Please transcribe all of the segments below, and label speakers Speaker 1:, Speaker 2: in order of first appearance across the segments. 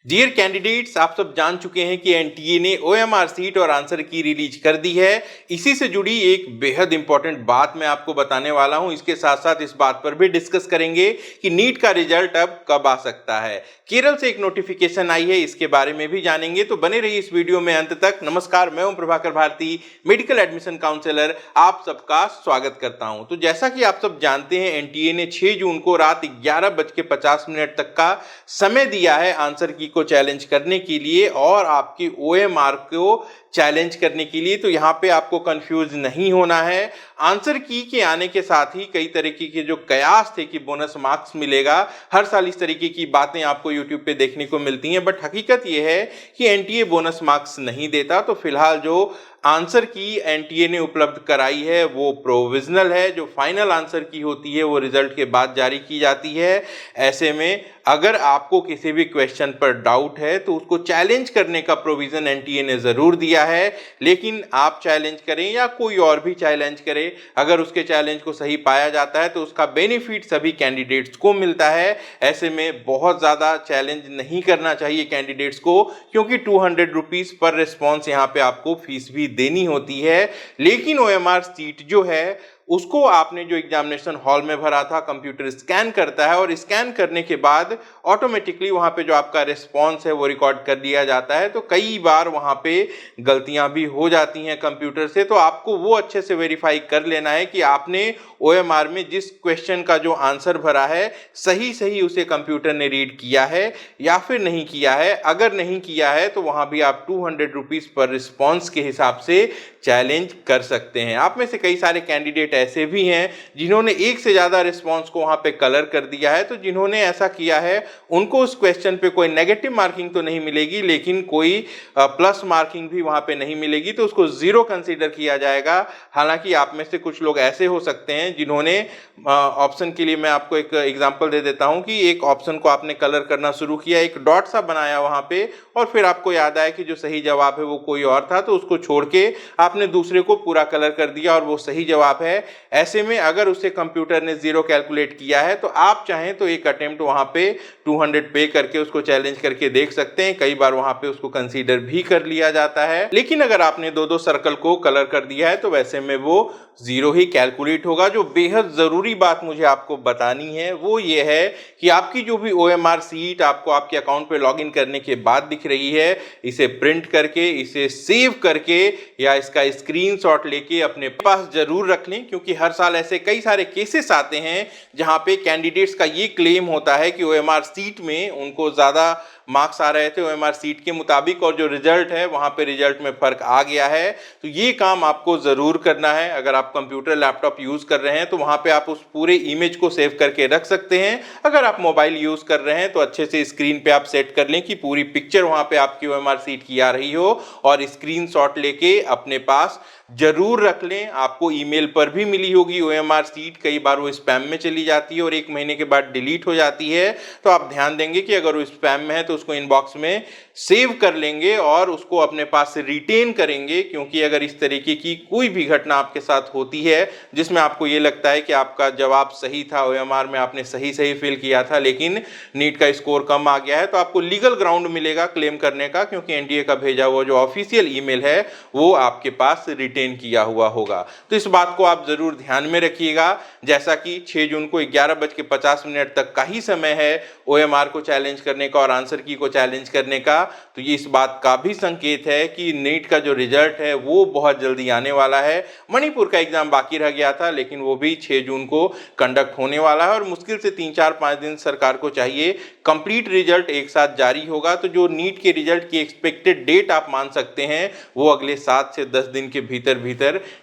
Speaker 1: Dear candidates, आप सब जान चुके हैं कि एनटीए ने ओएमआर सीट और आंसर की रिलीज कर दी है। इसी से जुड़ी एक बेहद इंपॉर्टेंट बात मैं आपको बताने वाला हूं। इसके साथ साथ इस बात पर भी डिस्कस करेंगे कि नीट का रिजल्ट अब कब आ सकता है। केरल से एक नोटिफिकेशन आई है, इसके बारे में भी जानेंगे, तो बने रहिए इस वीडियो में अंत तक। नमस्कार, मैं Om Prabhakar Bharati, medical admission counsellor, आप सबका स्वागत करता हूं। तो जैसा कि आप सब जानते हैं, एनटीए ने 6 जून को रात 11:50 तक का समय दिया है आंसर की को चैलेंज करने के लिए और आपके ओएमआर को चैलेंज करने के लिए। तो यहाँ पे आपको कंफ्यूज नहीं होना है। आंसर की के आने के साथ ही कई तरीके के जो कयास थे कि बोनस मार्क्स मिलेगा, हर साल इस तरीके की बातें आपको यूट्यूब पे देखने को मिलती हैं, बट हकीकत यह है कि एनटीए बोनस मार्क्स नहीं देता। तो फिलहाल जो आंसर की एनटीए ने उपलब्ध कराई है वो प्रोविजनल है। जो फाइनल आंसर की होती है वो रिजल्ट के बाद जारी की जाती है। ऐसे में अगर आपको किसी भी क्वेश्चन पर डाउट है तो उसको चैलेंज करने का प्रोविजन एनटीए ने जरूर दिया है, लेकिन आप चैलेंज करें या कोई और भी चैलेंज करे, अगर उसके चैलेंज को सही पाया जाता है तो उसका बेनिफिट सभी कैंडिडेट्स को मिलता है। ऐसे में बहुत ज़्यादा चैलेंज नहीं करना चाहिए कैंडिडेट्स को, क्योंकि 200 रुपीज़ पर रिस्पॉन्स यहाँ पे आपको फीस भी देनी होती है। लेकिन ओएमआर सीट जो है उसको आपने जो एग्जामिनेशन हॉल में भरा था, कंप्यूटर स्कैन करता है और स्कैन करने के बाद ऑटोमेटिकली वहाँ पे जो आपका रिस्पॉन्स है वो रिकॉर्ड कर दिया जाता है। तो कई बार वहाँ पे गलतियाँ भी हो जाती हैं कंप्यूटर से, तो आपको वो अच्छे से वेरीफाई कर लेना है कि आपने ओएमआर में जिस क्वेश्चन का जो आंसर भरा है सही सही उसे कंप्यूटर ने रीड किया है या फिर नहीं किया है। अगर नहीं किया है तो वहाँ भी आप 200 रुपीज़ पर रिस्पॉन्स के हिसाब से चैलेंज कर सकते हैं। आप में से कई सारे कैंडिडेट ऐसे भी हैं जिन्होंने एक से ज़्यादा रिस्पॉन्स को वहाँ पे कलर कर दिया है। तो जिन्होंने ऐसा किया है उनको उस क्वेश्चन पे कोई नेगेटिव मार्किंग तो नहीं मिलेगी, लेकिन कोई प्लस मार्किंग भी वहाँ पे नहीं मिलेगी, तो उसको ज़ीरो कंसीडर किया जाएगा। हालांकि आप में से कुछ लोग ऐसे हो सकते हैं जिन्होंने ऑप्शन के लिए, मैं आपको एक एग्जाम्पल दे देता हूँ कि एक ऑप्शन को आपने कलर करना शुरू किया, एक डॉट सा बनाया वहाँ पे, और फिर आपको याद आया कि जो सही जवाब है वो कोई और था, तो उसको छोड़ के आपने दूसरे को पूरा कलर कर दिया और वो सही जवाब है। ऐसे में अगर उसे कंप्यूटर ने जीरो कैलकुलेट किया है तो आप चाहें तो एक अटेम्प्ट वहां पे 200 पे करके उसको चैलेंज करके देख सकते हैं। कई बार वहां पे उसको कंसीडर भी कर लिया जाता है। लेकिन अगर आपने दो सर्कल को कलर कर दिया है तो वैसे में वो जीरो ही कैलकुलेट होगा। जो बेहद जरूरी बात मुझे आपको बतानी है वो ये है कि आपकी जो भी ओएमआर सीट आपको आपके अकाउंट पे लॉगिन करने के बाद दिख रही है, इसे प्रिंट करके, इसे सेव करके या इसका स्क्रीनशॉट लेके अपने पास जरूर रख लें, क्योंकि हर साल ऐसे कई सारे केसेस आते हैं जहां पे कैंडिडेट्स का ये क्लेम होता है कि ओएमआर सीट में उनको ज़्यादा मार्क्स आ रहे थे ओएमआर सीट के मुताबिक और जो रिजल्ट है वहां पे रिजल्ट में फर्क आ गया है। तो ये काम आपको ज़रूर करना है। अगर आप कंप्यूटर लैपटॉप यूज़ कर रहे हैं तो वहां पे आप उस पूरे इमेज को सेव करके रख सकते हैं। अगर आप मोबाइल यूज़ कर रहे हैं तो अच्छे से स्क्रीन पे आप सेट कर लें कि पूरी पिक्चर वहां पे आपकी ओएमआर सीट की आ रही हो, और स्क्रीनशॉट लेके अपने पास जरूर रख लें। आपको ईमेल पर भी मिली होगी ओएमआर सीट, कई बार वो स्पैम में चली जाती है और 1 महीने के बाद डिलीट हो जाती है। तो आप ध्यान देंगे कि अगर वो स्पैम में है तो उसको इनबॉक्स में सेव कर लेंगे और उसको अपने पास से रिटेन करेंगे, क्योंकि अगर इस तरीके की कोई भी घटना आपके साथ होती है जिसमें आपको ये लगता है कि आपका जवाब सही था, ओएमआर में आपने सही फिल किया था, लेकिन नीट का स्कोर कम आ गया है, तो आपको लीगल ग्राउंड मिलेगा क्लेम करने का, क्योंकि एनटीए का भेजा हुआ जो ऑफिशियल ईमेल है वो आपके पास रिटेन किया हुआ होगा। तो इस बात को आप जरूर ध्यान में रखिएगा। जैसा कि 6 जून को 11:50 तक का ही समय है ओएमआर को चैलेंज करने का और आंसर की को चैलेंज करने का, तो ये इस बात का भी संकेत है कि नीट का जो रिजल्ट है वो बहुत जल्दी आने वाला है। मणिपुर का एग्जाम बाकी रह गया था, लेकिन वो भी 6 जून को कंडक्ट होने वाला है और मुश्किल से 3-4-5 दिन सरकार को चाहिए, कंप्लीट रिजल्ट एक साथ जारी होगा। तो जो नीट के रिजल्ट की एक्सपेक्टेड डेट आप मान सकते हैं वो अगले 7 से 10 दिन के भीतर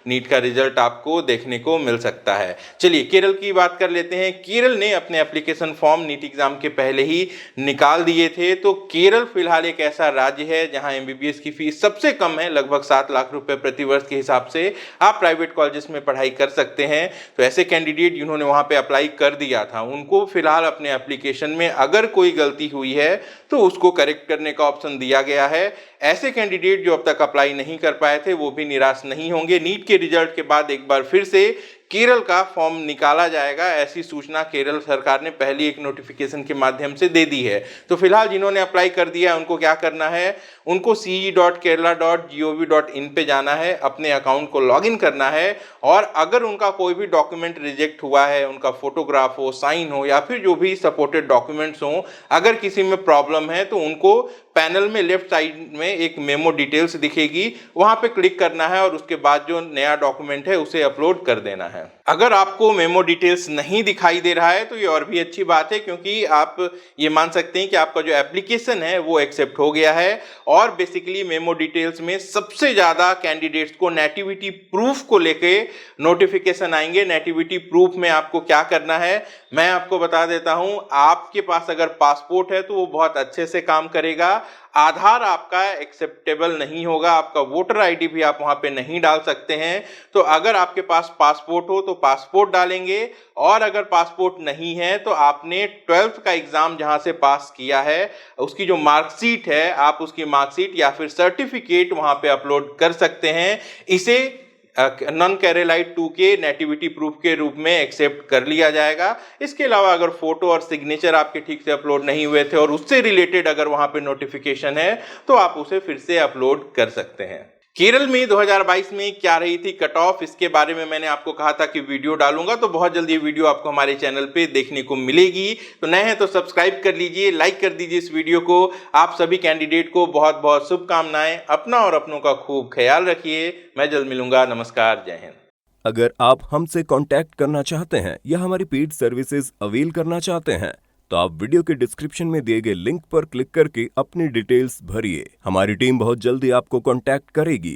Speaker 1: नीट का रिजल्ट आपको देखने को मिल सकता है। चलिए केरल की बात कर लेते हैं। केरल ने अपने एप्लीकेशन फॉर्म नीट एग्जाम के पहले ही निकाल दिए थे। तो केरल फिलहाल एक ऐसा राज्य है जहां एमबीबीएस की फीस सबसे कम है, लगभग 7 लाख रुपए प्रति वर्ष के हिसाब से आप प्राइवेट कॉलेजेस में पढ़ाई कर सकते हैं। तो ऐसे कैंडिडेट जिन्होंने वहां पे अप्लाई कर दिया था उनको फिलहाल अपने एप्लीकेशन में अगर कोई गलती हुई है तो उसको करेक्ट करने का ऑप्शन दिया गया है। ऐसे कैंडिडेट जो अब तक अप्लाई नहीं कर पाए थे वो भी निराश नहीं होंगे। नीट के रिजल्ट के बाद एक बार फिर से केरल का फॉर्म निकाला जाएगा। ऐसी सूचना केरल सरकार ने पहली एक नोटिफिकेशन के माध्यम से दे दी है। तो फिलहाल जिन्होंने अप्लाई कर दिया है उनको क्या करना है, उनको ce.kerala.gov.in पे जाना है, अपने अकाउंट को लॉगिन करना है और अगर उनका कोई भी डॉक्यूमेंट रिजेक्ट हुआ है, उनका फोटोग्राफ हो, साइन हो या फिर जो भी सपोर्टेड डॉक्यूमेंट्स हो, अगर किसी में प्रॉब्लम है तो उनको पैनल में लेफ्ट साइड में एक मेमो डिटेल्स दिखेगी, वहां पे क्लिक करना है और उसके बाद जो नया डॉक्यूमेंट है उसे अपलोड कर देना है। अगर आपको मेमो डिटेल्स नहीं दिखाई दे रहा है तो ये और भी अच्छी बात है, क्योंकि आप ये मान सकते हैं कि आपका जो एप्लीकेशन है वो एक्सेप्ट हो गया है। और बेसिकली मेमो डिटेल्स में सबसे ज्यादा कैंडिडेट्स को नेटिविटी प्रूफ को लेके नोटिफिकेशन आएंगे। नेटिविटी प्रूफ में आपको क्या करना है मैं आपको बता देता हूं। आपके पास अगर पासपोर्ट है तो वो बहुत अच्छे से काम करेगा। आधार आपका एक्सेप्टेबल नहीं होगा, आपका वोटर आईडी भी आप वहां पे नहीं डाल सकते हैं। तो अगर आपके पास पासपोर्ट हो तो पासपोर्ट डालेंगे, और अगर पासपोर्ट नहीं है तो आपने 12th का एग्जाम जहां से पास किया है उसकी जो मार्कशीट है, आप उसकी मार्कशीट या फिर सर्टिफिकेट वहां पे अपलोड कर सकते हैं। इसे नॉन केरलाइट 2 के नेटिविटी प्रूफ के रूप में एक्सेप्ट कर लिया जाएगा। इसके अलावा अगर फोटो और सिग्नेचर आपके ठीक से अपलोड नहीं हुए थे और उससे रिलेटेड अगर वहां पे नोटिफिकेशन है तो आप उसे फिर से अपलोड कर सकते हैं। केरल में 2022 में क्या रही थी कट ऑफ, इसके बारे में मैंने आपको कहा था कि वीडियो डालूंगा, तो बहुत जल्दी ये वीडियो आपको हमारे चैनल पे देखने को मिलेगी। तो नए हैं तो सब्सक्राइब कर लीजिए, लाइक कर दीजिए इस वीडियो को। आप सभी कैंडिडेट को बहुत बहुत शुभकामनाएं। अपना और अपनों का खूब ख्याल रखिए। मैं जल्द मिलूंगा। नमस्कार, जय हिंद।
Speaker 2: अगर आप हमसे कांटेक्ट करना चाहते हैं या हमारी पेड सर्विसेज अवेल करना चाहते हैं तो आप वीडियो के डिस्क्रिप्शन में दिए गए लिंक पर क्लिक करके अपनी डिटेल्स भरिए। हमारी टीम बहुत जल्दी आपको कांटेक्ट करेगी।